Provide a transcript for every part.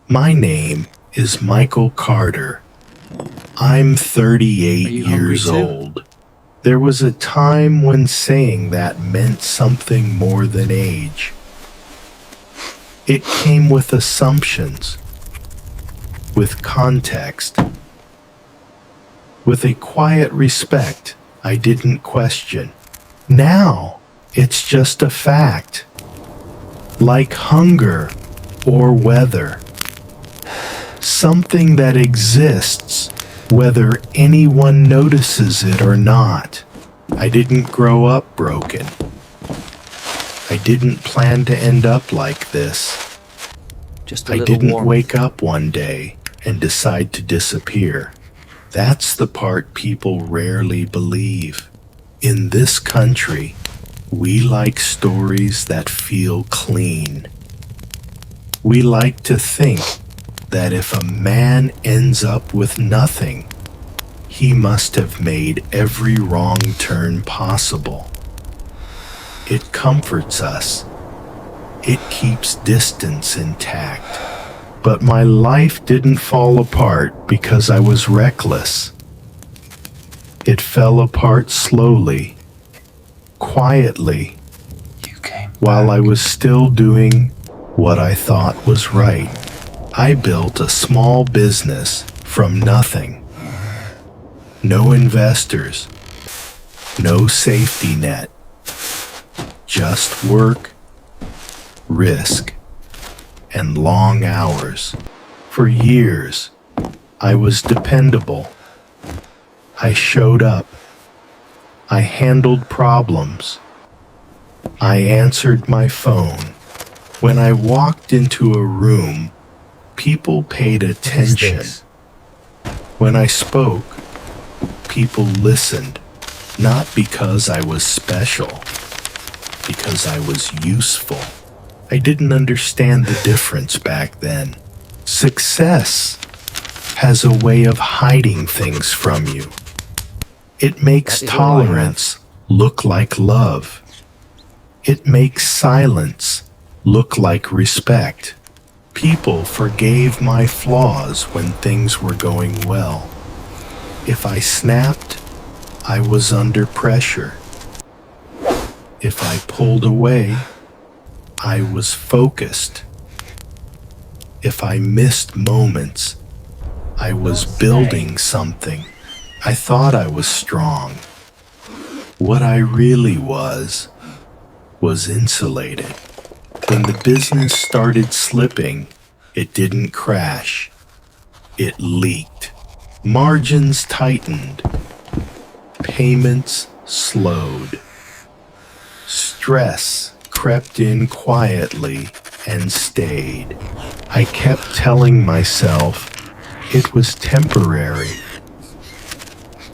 My name is Michael Carter. I'm 38 years old. There was a time when saying that meant something more than age. It came with assumptions, with context, with a quiet respect I didn't question. Now, it's just a fact, like hunger or weather. Something that exists whether anyone notices it or not. I didn't grow up broken. I didn't plan to end up like this. I didn't wake up one day and decide to disappear. That's the part people rarely believe. In this country, we like stories that feel clean. We like to think that if a man ends up with nothing, he must have made every wrong turn possible. It comforts us. It keeps distance intact. But my life didn't fall apart because I was reckless. It fell apart slowly, quietly, while I was still doing what I thought was right. I built a small business from nothing. No investors, no safety net, just work, risk, and long hours. For years, I was dependable. I showed up. I handled problems. I answered my phone. When I walked into a room, people paid attention. When I spoke, people listened, not because I was special, because I was useful. I didn't understand the difference back then. Success has a way of hiding things from you. It makes tolerance look like love. It makes silence look like respect. People forgave my flaws when things were going well. If I snapped, I was under pressure. If I pulled away, I was focused. If I missed moments, I was building something. I thought I was strong. What I really was insulated. When the business started slipping, it didn't crash. It leaked. Margins tightened. Payments slowed. Stress crept in quietly and stayed. I kept telling myself it was temporary.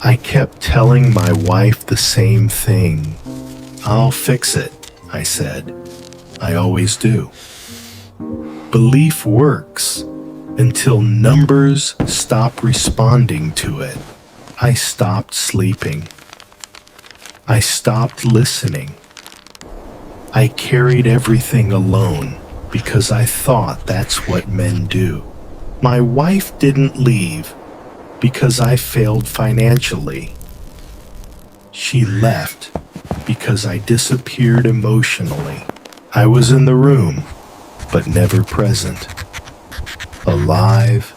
I kept telling my wife the same thing. I'll fix it, I said. I always do. Belief works until numbers stop responding to it. I stopped sleeping. I stopped listening. I carried everything alone because I thought that's what men do. My wife didn't leave because I failed financially. She left because I disappeared emotionally. I was in the room, but never present. Alive,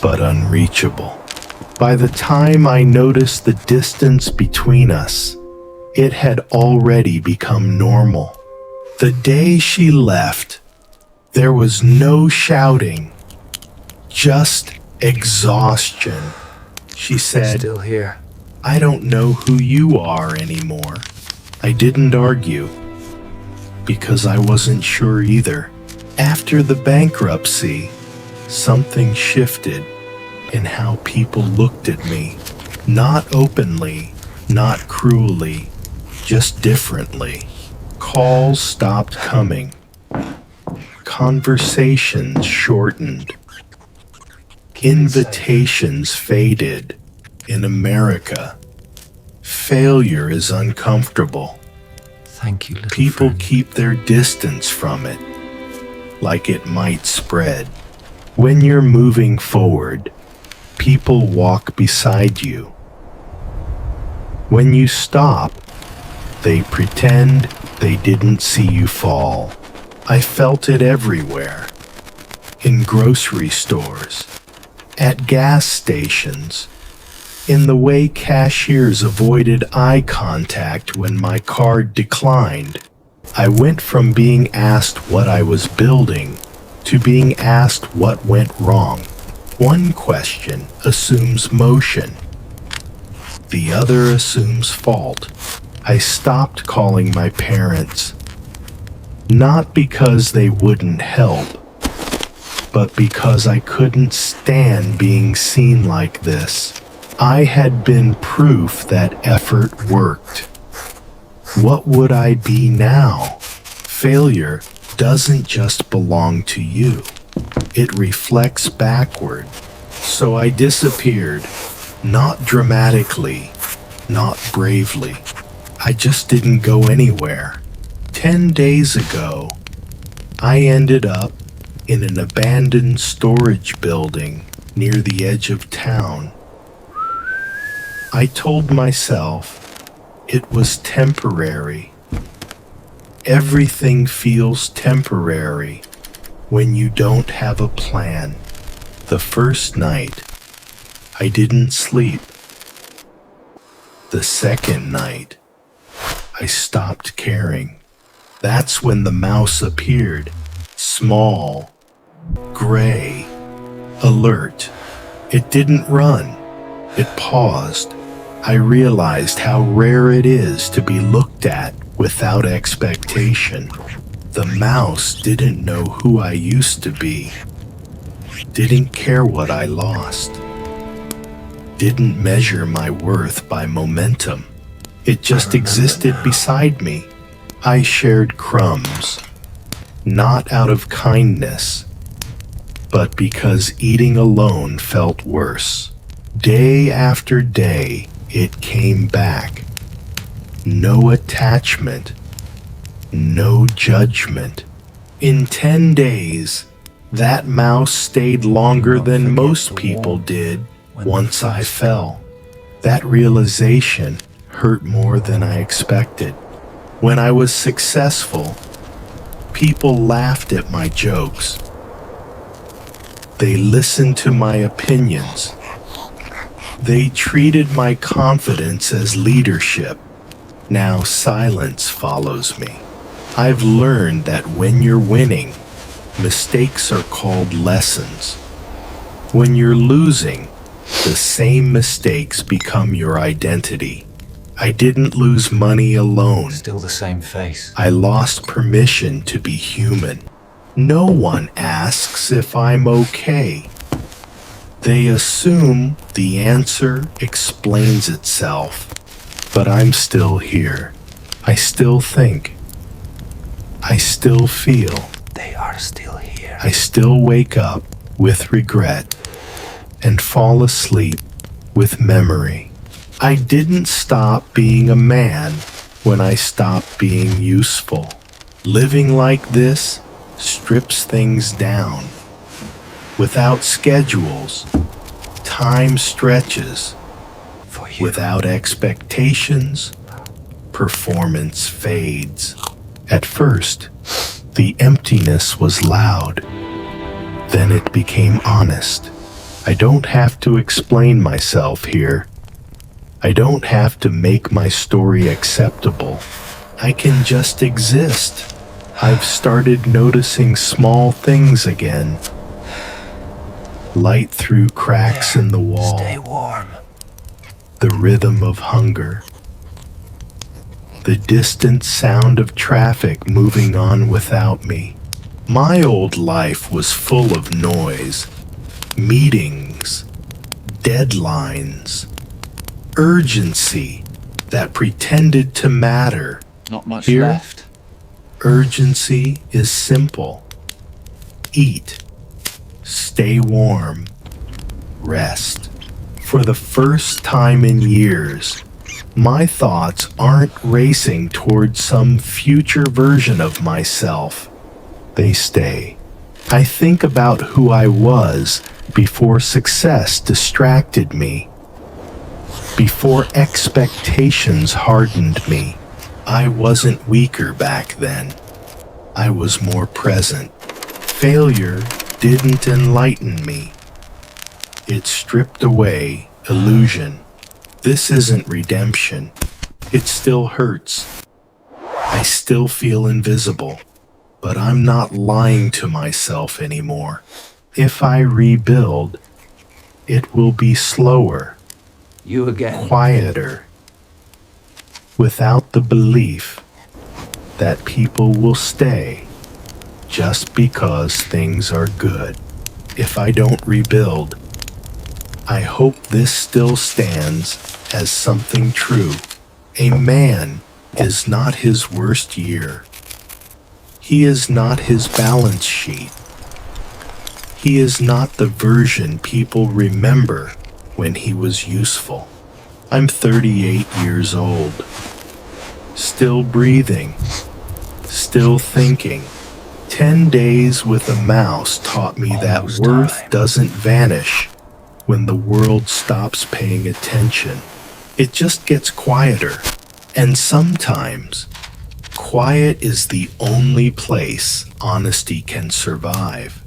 but unreachable. By the time I noticed the distance between us, it had already become normal. The day she left, there was no shouting, just exhaustion. She said, Still here. I don't know who you are anymore. I didn't argue, because I wasn't sure either. After the bankruptcy, something shifted in how people looked at me. Not openly, not cruelly, just differently. Calls stopped coming. Conversations shortened. Invitations faded. In America, failure is uncomfortable. Thank you, little People friend. keep their distance from it, like it might spread. When you're moving forward, people walk beside you. When you stop, they pretend they didn't see you fall. I felt it everywhere. In grocery stores, at gas stations, in the way cashiers avoided eye contact when my card declined. I went from being asked what I was building to being asked what went wrong. One question assumes motion. The other assumes fault. I stopped calling my parents, not because they wouldn't help, but because I couldn't stand being seen like this. I had been proof that effort worked. What would I be now? Failure doesn't just belong to you. It reflects backward. So I disappeared, not dramatically, not bravely. I just didn't go anywhere. 10 days ago, I ended up in an abandoned storage building near the edge of town. I told myself it was temporary. Everything feels temporary when you don't have a plan. The first night, I didn't sleep. The second night, I stopped caring. That's when the mouse appeared, small, gray, alert. It didn't run. It paused. I realized how rare it is to be looked at without expectation. The mouse didn't know who I used to be, didn't care what I lost, didn't measure my worth by momentum. It just existed beside me. I shared crumbs, not out of kindness, but because eating alone felt worse. Day after day, it came back. No attachment, no judgment. In 10 days, that mouse stayed longer than most people did once I fell. That realization hurt more than I expected. When I was successful, people laughed at my jokes. They listened to my opinions. They treated my confidence as leadership. Now silence follows me. I've learned that when you're winning, mistakes are called lessons. When you're losing, the same mistakes become your identity. I didn't lose money alone. Still the same face. I lost permission to be human. No one asks if I'm okay. They assume the answer explains itself. But I'm still here. I still think. I still feel. They are still here. I still wake up with regret and fall asleep with memory. I didn't stop being a man when I stopped being useful. Living like this strips things down. Without schedules, time stretches. For you. Without expectations, performance fades. At first, the emptiness was loud. Then it became honest. I don't have to explain myself here. I don't have to make my story acceptable. I can just exist. I've started noticing small things again. Light through cracks in the wall. Stay warm. The rhythm of hunger. The distant sound of traffic moving on without me. My old life was full of noise. Meetings. Deadlines. Urgency that pretended to matter. Not much Here, left. urgency is simple. Eat. Stay warm. Rest. For the first time in years, my thoughts aren't racing toward some future version of myself. They stay. I think about who I was before success distracted me, before expectations hardened me. I wasn't weaker back then. I was more present. Failure didn't enlighten me. It stripped away illusion. This isn't redemption. It still hurts. I still feel invisible, but I'm not lying to myself anymore. If I rebuild, it will be slower, You again. quieter, without the belief that people will stay just because things are good. If I don't rebuild, I hope this still stands as something true. A man is not his worst year. He is not his balance sheet. He is not the version people remember when he was useful. I'm 38 years old, still breathing, still thinking. 10 days with a mouse taught me that Almost worth time. doesn't vanish when the world stops paying attention. It just gets quieter. And sometimes, quiet is the only place honesty can survive.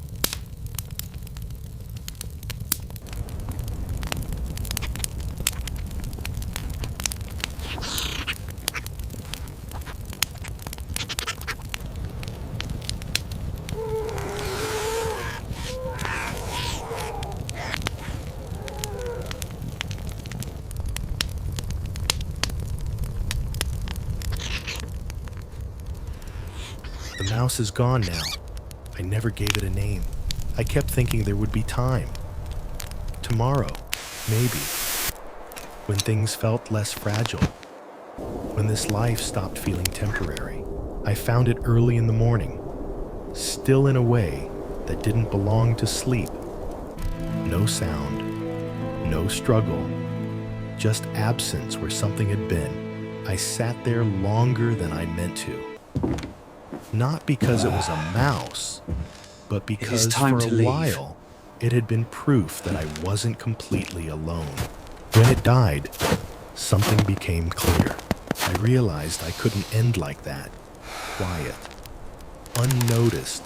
The mouse is gone now. I never gave it a name. I kept thinking there would be time. Tomorrow, maybe. When things felt less fragile. When this life stopped feeling temporary. I found it early in the morning. Still in a way that didn't belong to sleep. No sound. No struggle. Just absence where something had been. I sat there longer than I meant to. Not because it was a mouse, but because time for to a leave. while it had been proof that I wasn't completely alone. When it died, something became clear. I realized I couldn't end like that, quiet, unnoticed,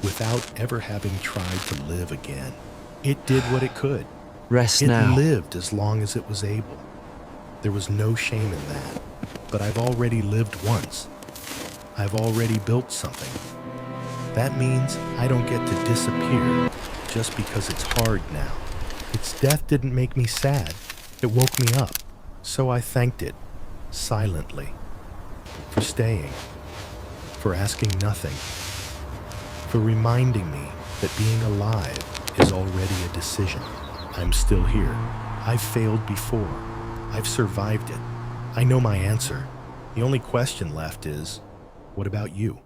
without ever having tried to live again. It did what it could. Rest It now. lived as long as it was able. There was no shame in that. But I've already lived once. I've already built something. That means I don't get to disappear just because it's hard now. Its death didn't make me sad. It woke me up. So I thanked it, silently, for staying, for asking nothing, for reminding me that being alive is already a decision. I'm still here. I've failed before. I've survived it. I know my answer. The only question left is, what about you?